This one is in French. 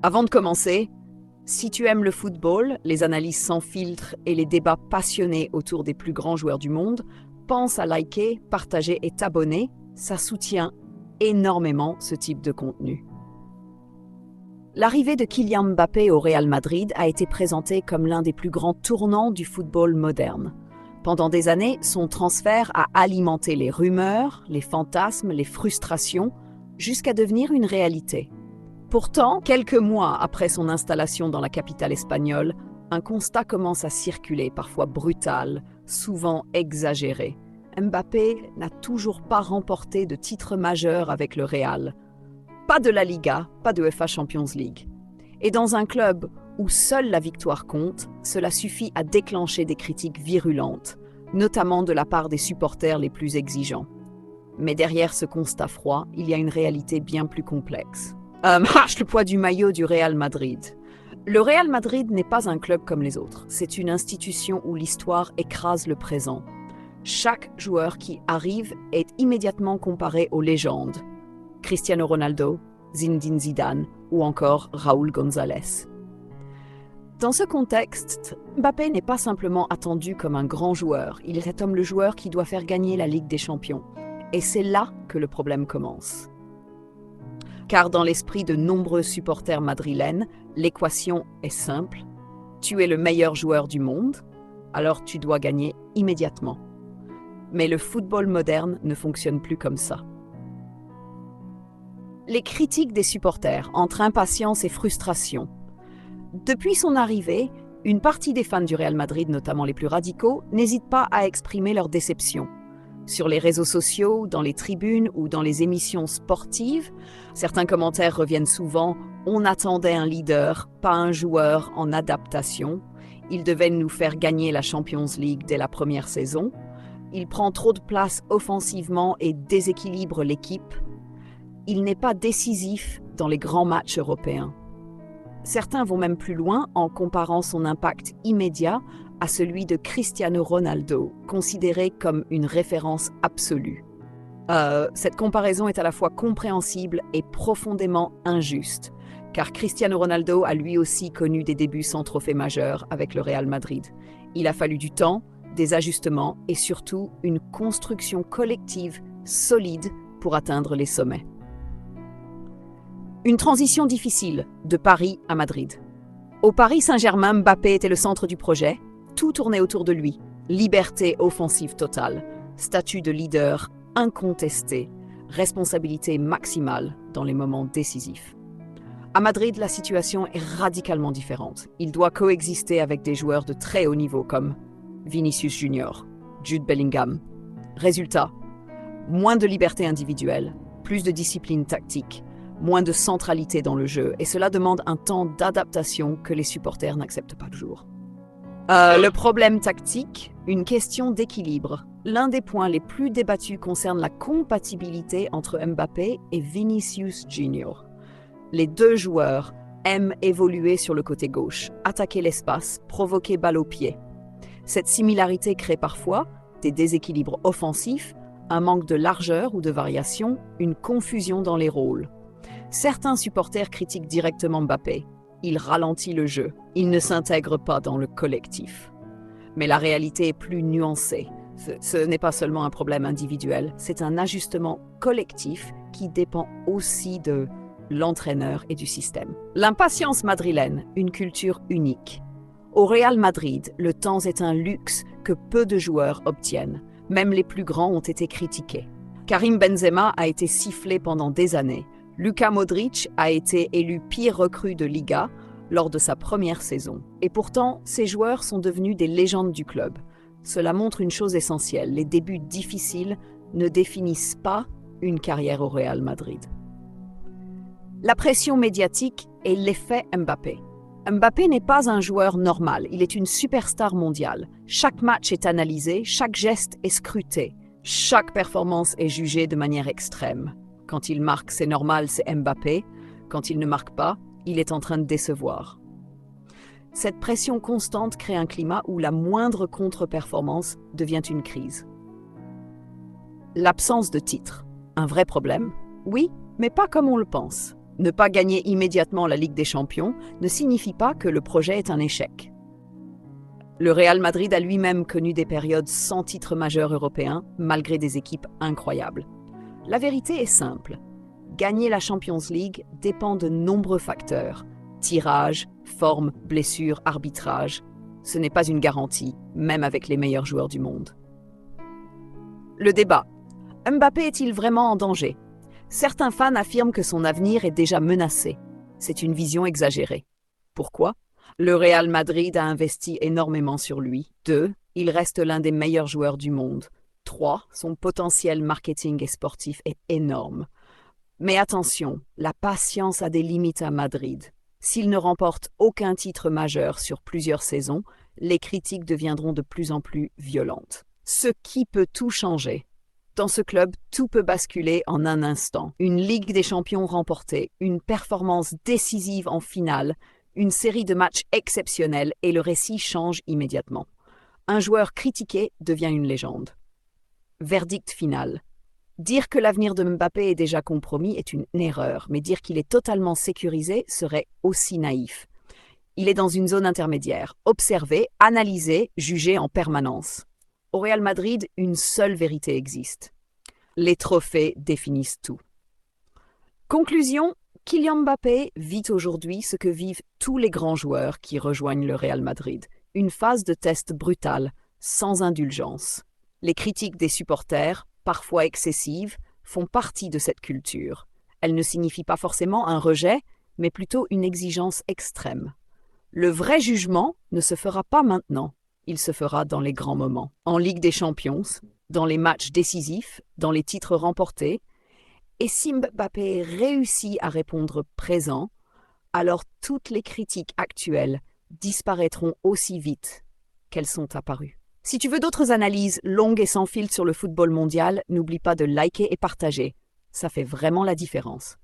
Avant de commencer, si tu aimes le football, les analyses sans filtre et les débats passionnés autour des plus grands joueurs du monde, pense à liker, partager et t'abonner. Ça soutient énormément ce type de contenu. L'arrivée de Kylian Mbappé au Real Madrid a été présentée comme l'un des plus grands tournants du football moderne. Pendant des années, son transfert a alimenté les rumeurs, les fantasmes, les frustrations, jusqu'à devenir une réalité. Pourtant, quelques mois après son installation dans la capitale espagnole, un constat commence à circuler, parfois brutal, souvent exagéré. Mbappé n'a toujours pas remporté de titre majeur avec le Real. Pas de la Liga, pas de UEFA Champions League. Et dans un club où seule la victoire compte, cela suffit à déclencher des critiques virulentes, notamment de la part des supporters les plus exigeants. Mais derrière ce constat froid, il y a une réalité bien plus complexe. Le poids du maillot du Real Madrid. Le Real Madrid n'est pas un club comme les autres. C'est une institution où l'histoire écrase le présent. Chaque joueur qui arrive est immédiatement comparé aux légendes. Cristiano Ronaldo, Zinedine Zidane ou encore Raúl González. Dans ce contexte, Mbappé n'est pas simplement attendu comme un grand joueur. Il est comme le joueur qui doit faire gagner la Ligue des Champions. Et c'est là que le problème commence. Car dans l'esprit de nombreux supporters madrilènes, l'équation est simple. Tu es le meilleur joueur du monde, alors tu dois gagner immédiatement. Mais le football moderne ne fonctionne plus comme ça. Les critiques des supporters entre impatience et frustration. Depuis son arrivée, une partie des fans du Real Madrid, notamment les plus radicaux, n'hésitent pas à exprimer leur déception. Sur les réseaux sociaux, dans les tribunes ou dans les émissions sportives, certains commentaires reviennent souvent « On attendait un leader, pas un joueur en adaptation. Il devait nous faire gagner la Champions League dès la première saison. Il prend trop de place offensivement et déséquilibre l'équipe. Il n'est pas décisif dans les grands matchs européens. » Certains vont même plus loin en comparant son impact immédiat à celui de Cristiano Ronaldo, considéré comme une référence absolue. Cette comparaison est à la fois compréhensible et profondément injuste, car Cristiano Ronaldo a lui aussi connu des débuts sans trophée majeur avec le Real Madrid. Il a fallu du temps, des ajustements et surtout une construction collective solide pour atteindre les sommets. Une transition difficile de Paris à Madrid. Au Paris Saint-Germain, Mbappé était le centre du projet. Tout tournait autour de lui. Liberté offensive totale, statut de leader incontesté, responsabilité maximale dans les moments décisifs. À Madrid, la situation est radicalement différente. Il doit coexister avec des joueurs de très haut niveau comme Vinicius Junior, Jude Bellingham. Résultat, moins de liberté individuelle, plus de discipline tactique, moins de centralité dans le jeu, et cela demande un temps d'adaptation que les supporters n'acceptent pas toujours. Le problème tactique, une question d'équilibre. L'un des points les plus débattus concerne la compatibilité entre Mbappé et Vinicius Junior. Les deux joueurs aiment évoluer sur le côté gauche, attaquer l'espace, provoquer balle au pied. Cette similarité crée parfois des déséquilibres offensifs, un manque de largeur ou de variation, une confusion dans les rôles. Certains supporters critiquent directement Mbappé. Il ralentit le jeu, il ne s'intègre pas dans le collectif. Mais la réalité est plus nuancée. Ce n'est pas seulement un problème individuel, c'est un ajustement collectif qui dépend aussi de l'entraîneur et du système. L'impatience madrilène, une culture unique. Au Real Madrid, le temps est un luxe que peu de joueurs obtiennent. Même les plus grands ont été critiqués. Karim Benzema a été sifflé pendant des années. Luka Modric a été élu pire recrue de Liga lors de sa première saison. Et pourtant, ces joueurs sont devenus des légendes du club. Cela montre une chose essentielle, les débuts difficiles ne définissent pas une carrière au Real Madrid. La pression médiatique et l'effet Mbappé. Mbappé n'est pas un joueur normal, il est une superstar mondiale. Chaque match est analysé, chaque geste est scruté, chaque performance est jugée de manière extrême. Quand il marque, c'est normal, c'est Mbappé. Quand il ne marque pas, il est en train de décevoir. Cette pression constante crée un climat où la moindre contre-performance devient une crise. L'absence de titre. Un vrai problème? Oui, mais pas comme on le pense. Ne pas gagner immédiatement la Ligue des Champions ne signifie pas que le projet est un échec. Le Real Madrid a lui-même connu des périodes sans titre majeur européen, malgré des équipes incroyables. La vérité est simple. Gagner la Champions League dépend de nombreux facteurs. Tirage, forme, blessure, arbitrage. Ce n'est pas une garantie, même avec les meilleurs joueurs du monde. Le débat. Mbappé est-il vraiment en danger? Certains fans affirment que son avenir est déjà menacé. C'est une vision exagérée. Pourquoi? Le Real Madrid a investi énormément sur lui. 2. Il reste l'un des meilleurs joueurs du monde. 3. Son potentiel marketing et sportif est énorme. Mais attention, la patience a des limites à Madrid. S'il ne remporte aucun titre majeur sur plusieurs saisons, les critiques deviendront de plus en plus violentes. Ce qui peut tout changer. Dans ce club, tout peut basculer en un instant. Une Ligue des Champions remportée, une performance décisive en finale, une série de matchs exceptionnels et le récit change immédiatement. Un joueur critiqué devient une légende. Verdict final. Dire que l'avenir de Mbappé est déjà compromis est une erreur, mais dire qu'il est totalement sécurisé serait aussi naïf. Il est dans une zone intermédiaire, observé, analysé, jugé en permanence. Au Real Madrid, une seule vérité existe. Les trophées définissent tout. Conclusion, Kylian Mbappé vit aujourd'hui ce que vivent tous les grands joueurs qui rejoignent le Real Madrid. Une phase de test brutale, sans indulgence. Les critiques des supporters, parfois excessives, font partie de cette culture. Elles ne signifient pas forcément un rejet, mais plutôt une exigence extrême. Le vrai jugement ne se fera pas maintenant. Il se fera dans les grands moments. En Ligue des Champions, dans les matchs décisifs, dans les titres remportés. Et si Mbappé réussit à répondre présent, alors toutes les critiques actuelles disparaîtront aussi vite qu'elles sont apparues. Si tu veux d'autres analyses longues et sans filtre sur le football mondial, n'oublie pas de liker et partager. Ça fait vraiment la différence.